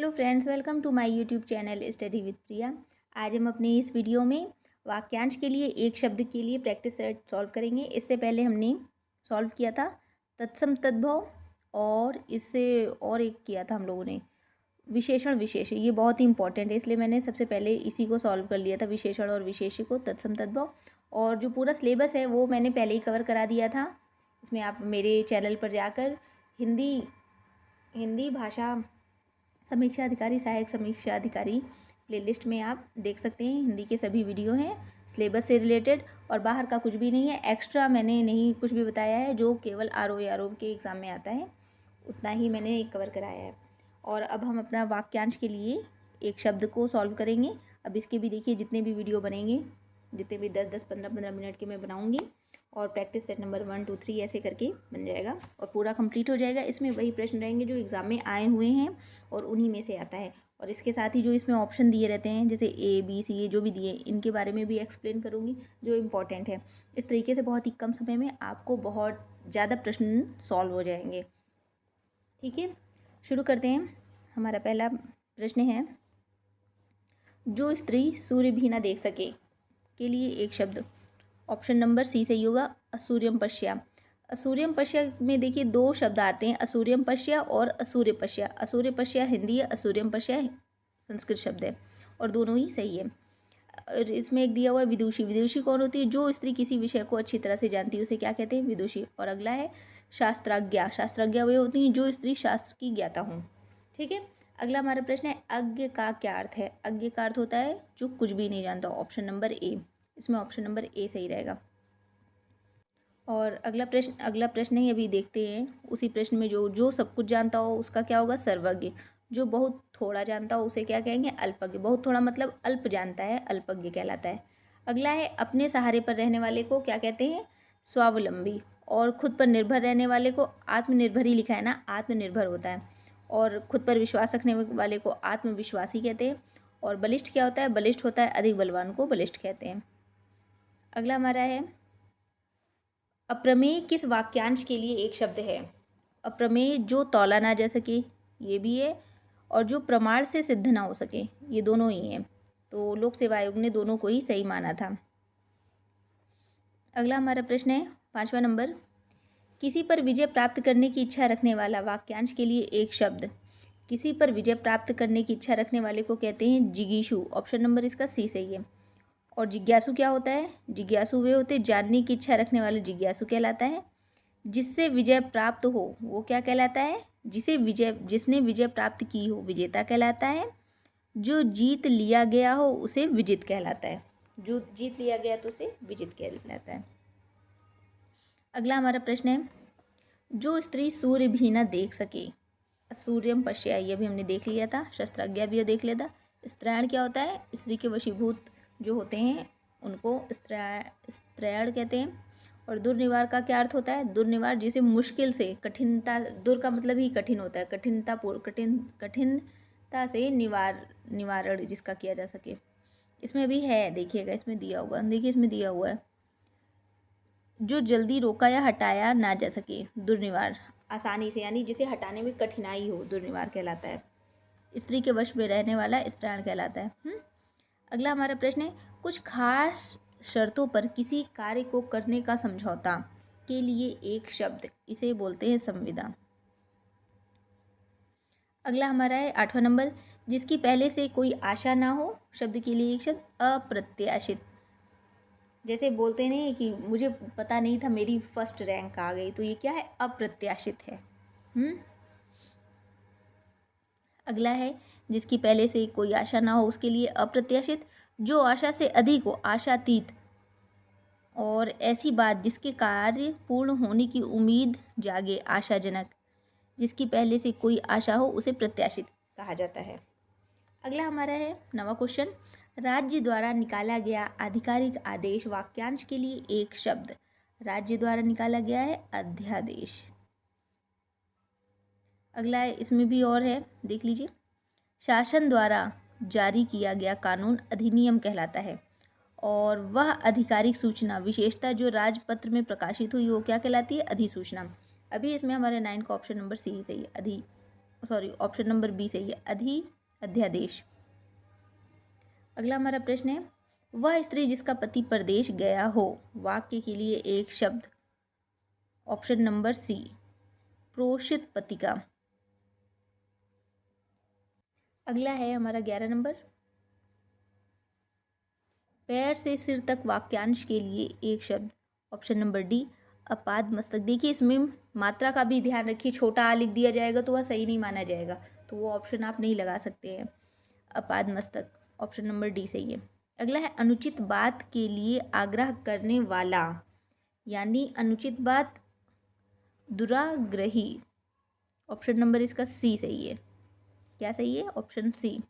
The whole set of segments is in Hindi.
Hello friends, welcome to my YouTube channel study with Priya. आज हम अपने इस वीडियो में वाक्यांश के लिए एक शब्द के लिए प्रैक्टिस सेट सॉल्व करेंगे। इससे पहले हमने सॉल्व किया था तत्सम तद्भव, और इससे और एक किया था हम लोगों ने विशेषण विशेष्य। ये बहुत ही इंपॉर्टेंट है, इसलिए मैंने सबसे पहले इसी को सॉल्व कर लिया था, विशेषण और विशेष्य को, तत्सम तद्भव। और जो पूरा सिलेबस है वो मैंने पहले ही कवर करा दिया था। इसमें आप मेरे चैनल पर जाकर हिंदी हिंदी भाषा समीक्षा अधिकारी, सहायक समीक्षा अधिकारी प्लेलिस्ट में आप देख सकते हैं। हिंदी के सभी वीडियो हैं सिलेबस से रिलेटेड, और बाहर का कुछ भी नहीं है, एक्स्ट्रा मैंने नहीं कुछ भी बताया है। जो केवल आर ओ के एग्ज़ाम में आता है उतना ही मैंने कवर कराया है। और अब हम अपना वाक्यांश के लिए एक शब्द को सॉल्व करेंगे। अब इसके भी देखिए जितने भी वीडियो बनेंगे, जितने भी 10-10, 15-15 मिनट के मैं बनाऊँगी, और प्रैक्टिस सेट नंबर 1, 2, 3 ऐसे करके बन जाएगा और पूरा कंप्लीट हो जाएगा। इसमें वही प्रश्न रहेंगे जो एग्ज़ाम में आए हुए हैं और उन्हीं में से आता है। और इसके साथ ही जो इसमें ऑप्शन दिए रहते हैं, जैसे ए बी सी, ये जो भी दिए, इनके बारे में भी एक्सप्लेन करूँगी जो इम्पोर्टेंट है। इस तरीके से बहुत ही कम समय में आपको बहुत ज़्यादा प्रश्न सॉल्व हो जाएंगे। ठीक है, शुरू करते हैं। हमारा पहला प्रश्न है, जो स्त्री सूर्य भी ना देख सके के लिए एक शब्द। ऑप्शन नंबर सी सही होगा, असूर्यम पश्या। असूर्यम पश्या में देखिए दो शब्द आते हैं, असूर्यम पश्या और असूर्य पश्या। असूर्य पश्या हिंदी है, असूर्यम पश्या संस्कृत शब्द है, और दोनों ही सही है। और इसमें एक दिया हुआ है विदुषी। विदुषी कौन होती है? जो स्त्री किसी विषय को अच्छी तरह से जानती है उसे क्या कहते हैं? विदुषी। और अगला है शास्त्राज्ञा। शास्त्राज्ञा वे होती हैं जो स्त्री शास्त्र की ज्ञाता हों। ठीक है, अगला हमारा प्रश्न है, अज्ञ का क्या अर्थ है? अज्ञ का अर्थ होता है जो कुछ भी नहीं जानता। ऑप्शन नंबर ए, इसमें ऑप्शन नंबर ए सही रहेगा। और अगला प्रश्न ही अभी देखते हैं। उसी प्रश्न में जो सब कुछ जानता हो उसका क्या होगा? सर्वज्ञ। जो बहुत थोड़ा जानता हो उसे क्या कहेंगे? अल्पज्ञ। बहुत थोड़ा मतलब अल्प जानता है, अल्पज्ञ कहलाता है। अगला है, अपने सहारे पर रहने वाले को क्या कहते हैं? स्वावलंबी। और खुद पर निर्भर रहने वाले को आत्मनिर्भर ही लिखा है ना, आत्मनिर्भर होता है। और खुद पर विश्वास रखने वाले को आत्मविश्वासी कहते हैं। और बलिष्ठ क्या होता है? बलिष्ठ होता है अधिक बलवान को बलिष्ठ कहते हैं। अगला हमारा है, अप्रमेय किस वाक्यांश के लिए एक शब्द है? अप्रमेय जो तौला ना जा सके, ये भी है, और जो प्रमाण से सिद्ध ना हो सके, ये दोनों ही हैं। तो लोक सेवा आयोग ने दोनों को ही सही माना था। अगला हमारा प्रश्न है 5वां नंबर, किसी पर विजय प्राप्त करने की इच्छा रखने वाला वाक्यांश के लिए एक शब्द। किसी पर विजय प्राप्त करने की इच्छा रखने वाले को कहते हैं जिगीषु। ऑप्शन नंबर इसका सी सही है। और जिज्ञासु क्या होता है? जिज्ञासु वे होते जानने की इच्छा रखने वाले जिज्ञासु कहलाता है। जिससे विजय प्राप्त हो वो क्या कहलाता है? जिसने विजय प्राप्त की हो विजेता कहलाता है। जो जीत लिया गया हो उसे विजित कहलाता है। जो जीत लिया गया तो उसे विजित कहलाता है। अगला हमारा प्रश्न है, जो स्त्री सूर्य भी न देख सके। सूर्यम पश्या, ये भी हमने देख लिया था। शस्त्राज्ञा भी देख लिया था। स्त्रैण क्या होता है? स्त्री के वशीभूत जो होते हैं उनको स्त्रैण कहते हैं। और दुर्निवार का क्या अर्थ होता है? दुर्निवार जिसे मुश्किल से, कठिनता, दुर का मतलब ही कठिन होता है, कठिनता से निवारण जिसका किया जा सके। इसमें भी है, देखिएगा इसमें दिया होगा, देखिए इसमें दिया हुआ है, जो जल्दी रोका या हटाया ना जा सके, दुर्निवार। आसानी से, यानी जिसे हटाने में कठिनाई हो, दुर्निवार कहलाता है। स्त्री के वश में रहने वाला स्त्रैण कहलाता है। अगला हमारा प्रश्न है, कुछ खास शर्तों पर किसी कार्य को करने का समझौता के लिए एक शब्द, इसे बोलते हैं संविदा। अगला हमारा है 8वां नंबर, जिसकी पहले से कोई आशा ना हो, शब्द के लिए एक शब्द अप्रत्याशित। जैसे बोलते नहीं कि मुझे पता नहीं था मेरी फर्स्ट रैंक आ गई, तो ये क्या है? अप्रत्याशित है। अगला है, जिसकी पहले से कोई आशा ना हो उसके लिए अप्रत्याशित। जो आशा से अधिक हो, आशातीत। और ऐसी बात जिसके कार्य पूर्ण होने की उम्मीद जागे, आशाजनक। जिसकी पहले से कोई आशा हो उसे प्रत्याशित कहा जाता है। अगला हमारा है 9वां क्वेश्चन, राज्य द्वारा निकाला गया आधिकारिक आदेश वाक्यांश के लिए एक शब्द। राज्य द्वारा निकाला गया है अध्यादेश। अगला है, इसमें भी और है, देख लीजिए। शासन द्वारा जारी किया गया कानून अधिनियम कहलाता है। और वह आधिकारिक सूचना विशेषता जो राजपत्र में प्रकाशित हुई वो क्या कहलाती है? अधिसूचना। अभी इसमें हमारे 9 का ऑप्शन नंबर सी सही है, सॉरी, ऑप्शन नंबर बी सही है, अध्यादेश। अगला हमारा प्रश्न है, वह स्त्री जिसका पति परदेश गया हो, वाक्य के लिए एक शब्द। ऑप्शन नंबर सी, प्रोषित पतिका। अगला है हमारा 11 नंबर, पैर से सिर तक वाक्यांश के लिए एक शब्द। ऑप्शन नंबर डी, अपाद मस्तक। देखिए इसमें मात्रा का भी ध्यान रखिए, छोटा आ लिख दिया जाएगा तो वह सही नहीं माना जाएगा, तो वो ऑप्शन आप नहीं लगा सकते हैं। अपाद मस्तक, ऑप्शन नंबर डी सही है। अगला है अनुचित बात के लिए आग्रह करने वाला, यानी अनुचित बात, दुराग्रही। ऑप्शन नंबर इसका सी सही है। क्या सही है? ऑप्शन सी,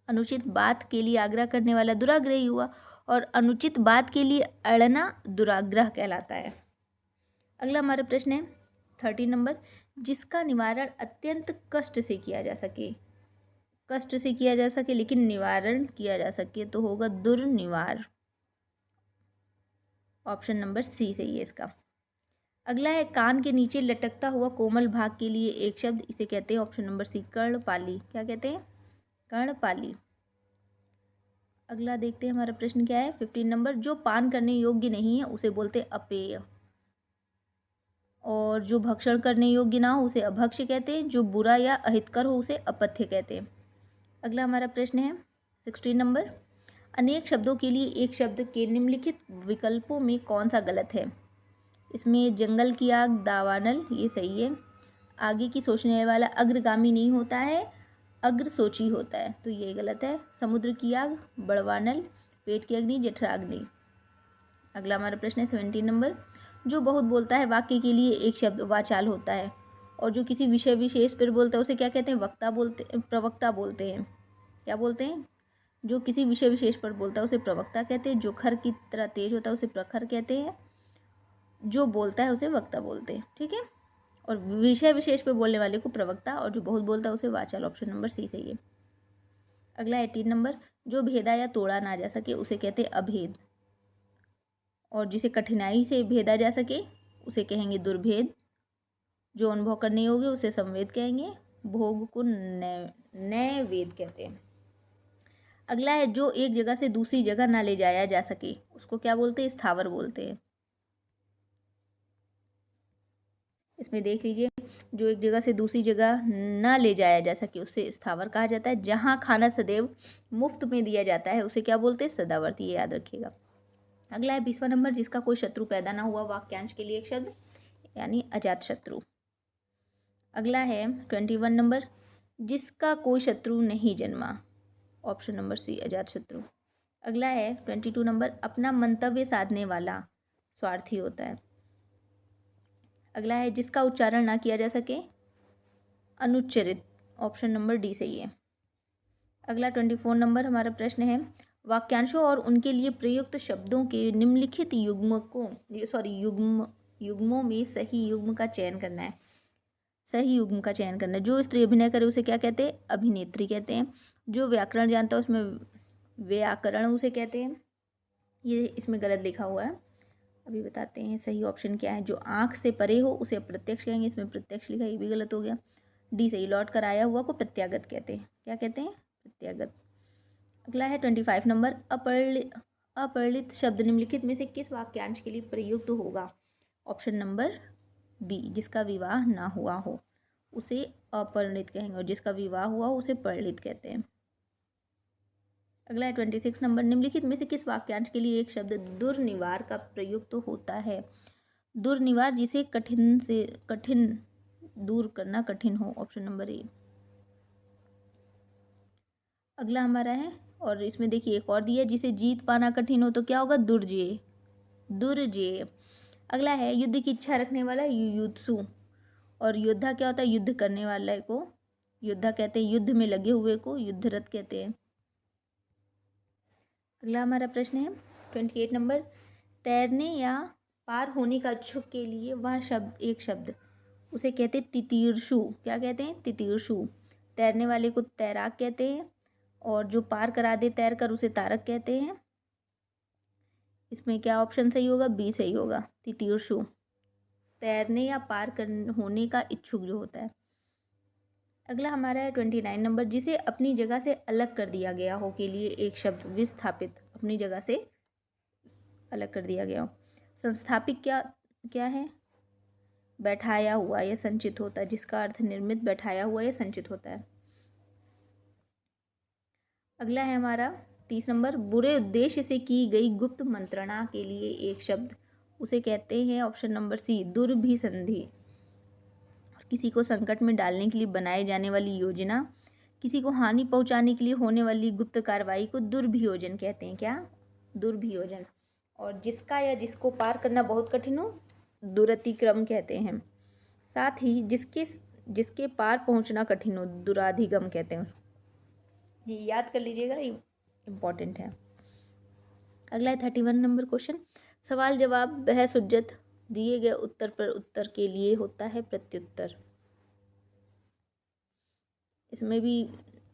अनुचित बात के लिए आग्रह करने वाला दुराग्रही हुआ, और अनुचित बात के लिए अड़ना दुराग्रह कहलाता है। अगला हमारा प्रश्न है 13 नंबर, जिसका निवारण अत्यंत कष्ट से किया जा सके। कष्ट से किया जा सके लेकिन निवारण किया जा सके तो होगा दुर्निवार। ऑप्शन नंबर सी सही है इसका। अगला है कान के नीचे लटकता हुआ कोमल भाग के लिए एक शब्द, इसे कहते हैं ऑप्शन नंबर सी, कर्णपाली। क्या कहते हैं? कर्णपाली। अगला देखते हैं हमारा प्रश्न क्या है 15 नंबर, जो पान करने योग्य नहीं है उसे बोलते हैं अपेय, और जो भक्षण करने योग्य ना हो उसे अभक्ष्य कहते हैं, जो बुरा या अहितकर हो उसे अपथ्य कहते हैं। अगला हमारा प्रश्न है 16 नंबर, अनेक शब्दों के लिए एक शब्द के निम्नलिखित विकल्पों में कौन सा गलत है। इसमें जंगल की आग, दावानल, ये सही है। आगे की सोचने वाला अग्रगामी नहीं होता है, अग्रसोची होता है, तो ये गलत है। समुद्र की आग, बड़वानल। पेट की अग्नि, जठराग्नि। अगला हमारा प्रश्न है 17 नंबर, जो बहुत बोलता है वाक्य के लिए एक शब्द वाचाल होता है, और जो किसी विषय विशेष पर बोलता है उसे क्या कहते हैं? वक्ता बोलते, प्रवक्ता बोलते हैं। क्या बोलते हैं? जो किसी विषय विशेष पर बोलता है उसे प्रवक्ता कहते हैं, जो खर की तरह तेज होता है उसे प्रखर कहते हैं, जो बोलता है उसे वक्ता बोलते हैं। ठीक है, और विषय विशेष पे बोलने वाले को प्रवक्ता, और जो बहुत बोलता है उसे वाचाल। ऑप्शन नंबर सी सही है। अगला 18 नंबर, जो भेदा या तोड़ा ना जा सके उसे कहते हैं अभेद, और जिसे कठिनाई से भेदा जा सके उसे कहेंगे दुर्भेद, जो अनुभव करने योग्य उसे संवेद कहेंगे, भोग को नैवेद कहते हैं। अगला है, जो एक जगह से दूसरी जगह ना ले जाया जा सके उसको क्या बोलते हैं? स्थावर बोलते हैं। इसमें देख लीजिए, जो एक जगह से दूसरी जगह ना ले जाया जा सके उसे स्थावर कहा जाता है। जहाँ खाना सदैव मुफ्त में दिया जाता है उसे क्या बोलते हैं? सदावर्ती। ये याद रखिएगा। अगला है 20वां नंबर, जिसका कोई शत्रु पैदा ना हुआ, वाक्यांश के लिए एक शब्द, यानी अजात शत्रु। अगला है 21 नंबर, जिसका कोई शत्रु नहीं जन्मा। ऑप्शन नंबर सी, अजात शत्रु। अगला है 22 नंबर, अपना मंतव्य साधने वाला स्वार्थी होता है। अगला है, जिसका उच्चारण ना किया जा सके, अनुच्चरित। ऑप्शन नंबर डी सही है। अगला 24 नंबर हमारा प्रश्न है, वाक्यांशों और उनके लिए प्रयुक्त शब्दों के निम्नलिखित युग्मों में सही युग्म का चयन करना है। सही युग्म का चयन करना है। जो स्त्री अभिनय करे उसे क्या कहते हैं? अभिनेत्री कहते हैं। जो व्याकरण जानता है उसमें व्याकरण उसे कहते हैं। ये इसमें गलत लिखा हुआ है, अभी बताते हैं सही ऑप्शन क्या है। जो आँख से परे हो उसे अप्रत्यक्ष कहेंगे, इसमें प्रत्यक्ष लिखा, ये भी गलत हो गया। डी सही, लौट कर आया हुआ को प्रत्यागत कहते हैं। क्या कहते हैं? प्रत्यागत। अगला है 25 नंबर, अपरिलित शब्द निम्नलिखित में से किस वाक्यांश के लिए प्रयुक्त होगा? ऑप्शन नंबर बी, जिसका विवाह ना हुआ हो उसे अपरिणित कहेंगे, और जिसका विवाह हुआ हो उसे परिणित कहते हैं। अगला है 26 नंबर, निम्नलिखित में से किस वाक्यांश के लिए एक शब्द दुर्निवार का प्रयुक्त होता है? दुर्निवार, जिसे कठिन दूर करना कठिन हो। Option number A. अगला हमारा है, और इसमें देखिए एक और दिया, जिसे जीत पाना कठिन हो तो क्या होगा? दुर्जेय। दुर्जेय। अगला है, युद्ध की इच्छा रखने वाला युयुत्सु, और योद्धा क्या होता है? युद्ध करने वाला को योद्धा कहते हैं, युद्ध में लगे हुए को युद्धरत कहते हैं। अगला हमारा प्रश्न है 28 नंबर, तैरने या पार होने का इच्छुक के लिए वह शब्द, एक शब्द, उसे कहते हैं तितीर्षु। क्या कहते हैं? तितीर्षु। तैरने वाले को तैराक कहते हैं, और जो पार करा दे तैर कर उसे तारक कहते हैं। इसमें क्या ऑप्शन सही होगा? बी सही होगा, तितीर्षु। तैरने या पार कर होने का इच्छुक जो होता है। अगला हमारा है 29 नंबर, जिसे अपनी जगह से अलग कर दिया गया हो के लिए एक शब्द। विस्थापित, अपनी जगह से अलग कर दिया गया हो। संस्थापित क्या क्या है? बैठाया हुआ या संचित होता है, जिसका अर्थ निर्मित, बैठाया हुआ या संचित होता है। अगला है हमारा 30 नंबर, बुरे उद्देश्य से की गई गुप्त मंत्रणा के लिए एक शब्द। उसे कहते हैं ऑप्शन नंबर सी, दुर्भिसंधि। किसी को संकट में डालने के लिए बनाई जाने वाली योजना, किसी को हानि पहुंचाने के लिए होने वाली गुप्त कार्रवाई को दुर्भियोजन कहते हैं। क्या? दुर्भियोजन। और जिसका या जिसको पार करना बहुत कठिन हो, दुरतिक्रम कहते हैं। साथ ही जिसके जिसके पार पहुंचना कठिन हो, दुराधिगम कहते हैं उसको। ये याद कर लीजिएगा, ये इम्पॉर्टेंट है। अगला है 31 नंबर क्वेश्चन, सवाल जवाब बहस हुज्जत, दिए गए उत्तर पर उत्तर के लिए होता है प्रत्युत्तर। इसमें भी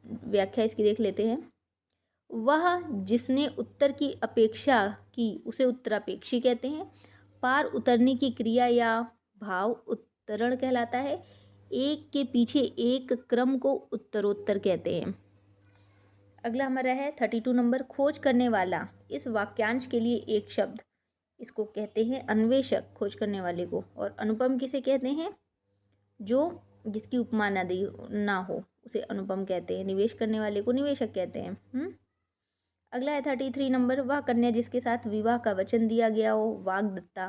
व्याख्या इसकी देख लेते हैं। वह जिसने उत्तर की अपेक्षा की उसे उत्तरापेक्षी कहते हैं। पार उतरने की क्रिया या भाव उत्तरण कहलाता है। एक के पीछे एक क्रम को उत्तरोत्तर कहते हैं। अगला हमारा है 32 नंबर, खोज करने वाला। इस वाक्यांश के लिए एक शब्द। इसको कहते हैं अन्वेषक, खोज करने वाले को। और अनुपम किसे कहते हैं? जो जिसकी उपमा ना हो उसे अनुपम कहते हैं। निवेश करने वाले को निवेशक कहते हैं। अगला है 33 नंबर, वह कन्या जिसके साथ विवाह का वचन दिया गया हो, वाग्दत्ता।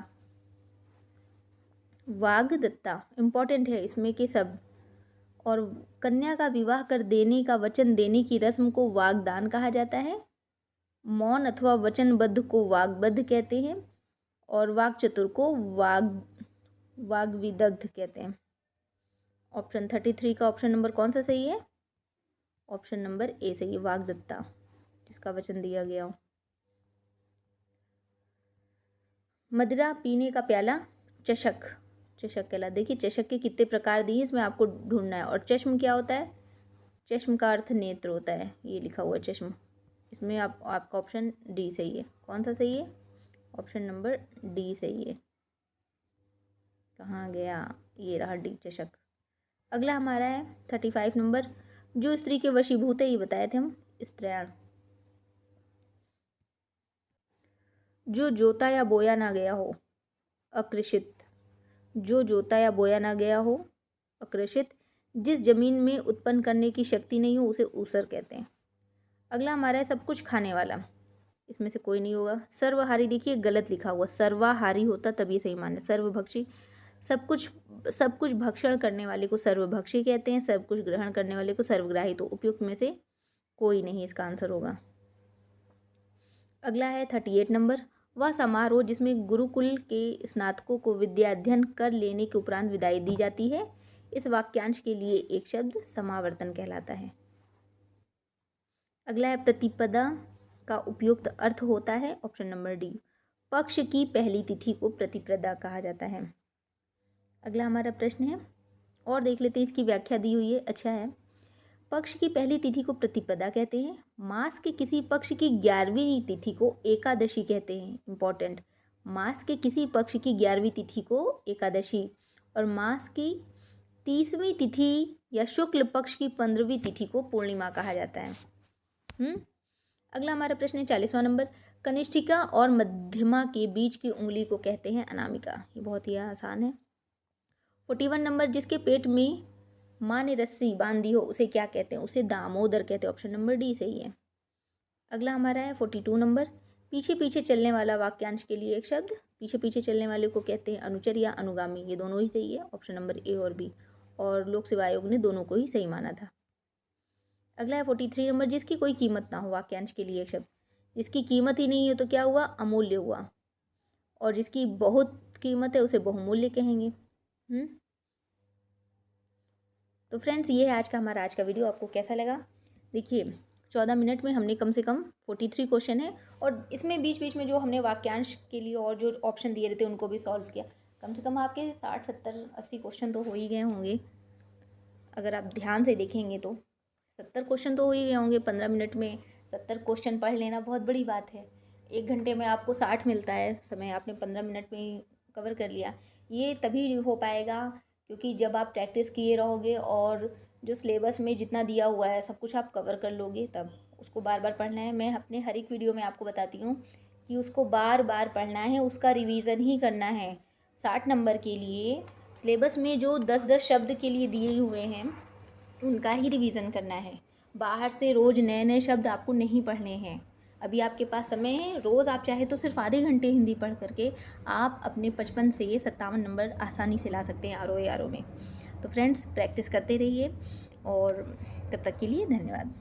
वाग्दत्ता इंपॉर्टेंट है इसमें के सब। और कन्या का विवाह कर देने का वचन देने की रस्म को वाग्दान कहा जाता है। मौन अथवा वचनबद्ध को वाग्बद्ध कहते हैं। और वाक्चतुर को वाग्विदग्ध कहते हैं। ऑप्शन 33 का ऑप्शन नंबर कौन सा सही है? ऑप्शन नंबर ए सही है, वाग्दत्ता, जिसका वचन दिया गया हो। मदिरा पीने का प्याला, चषक। चषक कहला। देखिए चषक के कितने प्रकार दिए, इसमें आपको ढूंढना है। और चश्म क्या होता है? चश्म का अर्थ नेत्र होता है, ये लिखा हुआ है चश्म। इसमें आपका ऑप्शन डी सही है। कौन सा सही है? ऑप्शन नंबर डी सही है। कहाँ गया? ये रहा डी, चषक। अगला हमारा है 35 नंबर, जो स्त्री के वशीभूत है, ये बताए थे हम, स्त्रीण। जो जोता या बोया ना गया हो, अकृषित। जो जोता या बोया ना गया हो, अकृषित। जिस जमीन में उत्पन्न करने की शक्ति नहीं हो उसे ऊसर कहते हैं। अगला हमारा है सब कुछ खाने वाला। इसमें से कोई नहीं होगा। सर्वहारी, देखिए गलत लिखा हुआ, सर्वाहारी होता तभी सही माने। सर्वभक्षी, सब कुछ भक्षण करने वाले को सर्वभक्षी कहते हैं। सब कुछ ग्रहण करने वाले को सर्वग्राही। तो उपयुक्त में से कोई नहीं इसका आंसर होगा। अगला है 38 नंबर, वह समारोह जिसमें गुरुकुल के स्नातकों को विद्या अध्ययन कर लेने के उपरांत विदाई दी जाती है। इस वाक्यांश के लिए एक शब्द समावर्तन कहलाता है। अगला है प्रतिपदा का उपयुक्त अर्थ होता है ऑप्शन नंबर डी, पक्ष की पहली तिथि को प्रतिपदा कहा जाता है। अगला हमारा प्रश्न है, और देख लेते हैं, इसकी व्याख्या दी हुई है, अच्छा है। पक्ष की पहली तिथि को प्रतिपदा कहते हैं। मास के किसी पक्ष की 11वीं तिथि को एकादशी कहते हैं। इंपॉर्टेंट, मास के किसी पक्ष की 11वीं तिथि को एकादशी, और मास की 30वीं तिथि या शुक्ल पक्ष की 15वीं तिथि को पूर्णिमा कहा जाता है। अगला हमारा प्रश्न है 40वां नंबर, कनिष्ठिका और मध्यमा के बीच की उंगली को कहते हैं अनामिका। ये बहुत ही आसान है। 41 नंबर, जिसके पेट में माँ ने रस्सी बांधी हो उसे क्या कहते हैं? उसे दामोदर कहते हैं। ऑप्शन नंबर डी सही है। अगला हमारा है 42 नंबर, पीछे पीछे चलने वाला वाक्यांश के लिए एक शब्द। पीछे पीछे चलने वाले को कहते हैं अनुचर या अनुगामी। ये दोनों ही सही है, ऑप्शन नंबर ए और बी। और लोक सेवा आयोग ने दोनों को ही सही माना था। अगला है 43 नंबर, जिसकी कोई कीमत ना हो, वाक्यांश के लिए एक शब्द। जिसकी कीमत ही नहीं है तो क्या हुआ? अमूल्य हुआ। और जिसकी बहुत कीमत है उसे बहुमूल्य कहेंगे। तो फ्रेंड्स, ये है आज का वीडियो। आपको कैसा लगा? देखिए 14 मिनट में हमने कम से कम 43 क्वेश्चन है, और इसमें बीच बीच में जो हमने वाक्यांश के लिए और जो ऑप्शन दिए रहते उनको भी सॉल्व किया। कम से कम आपके 60, 70, 80 क्वेश्चन तो हो ही गए होंगे। अगर आप ध्यान से देखेंगे तो 70 क्वेश्चन तो हो ही गए होंगे। 15 मिनट में 70 क्वेश्चन पढ़ लेना बहुत बड़ी बात है। 1 घंटे में आपको 60 मिलता है समय, आपने 15 मिनट में ही कवर कर लिया। ये तभी हो पाएगा क्योंकि जब आप प्रैक्टिस किए रहोगे और जो सिलेबस में जितना दिया हुआ है सब कुछ आप कवर कर लोगे, तब उसको बार बार पढ़ना है। मैं अपने हर एक वीडियो में आपको बताती हूँ कि उसको बार बार पढ़ना है, उसका रिवीजन ही करना है। 60 नंबर के लिए सिलेबस में जो 10-10 शब्द के लिए दिए हुए हैं उनका ही रिवीजन करना है। बाहर से रोज़ नए नए शब्द आपको नहीं पढ़ने हैं। अभी आपके पास समय है, रोज़ आप चाहे तो सिर्फ आधे घंटे हिंदी पढ़ करके आप अपने 55 से 57 नंबर आसानी से ला सकते हैं आर ओ में। तो फ्रेंड्स, प्रैक्टिस करते रहिए और तब तक के लिए धन्यवाद।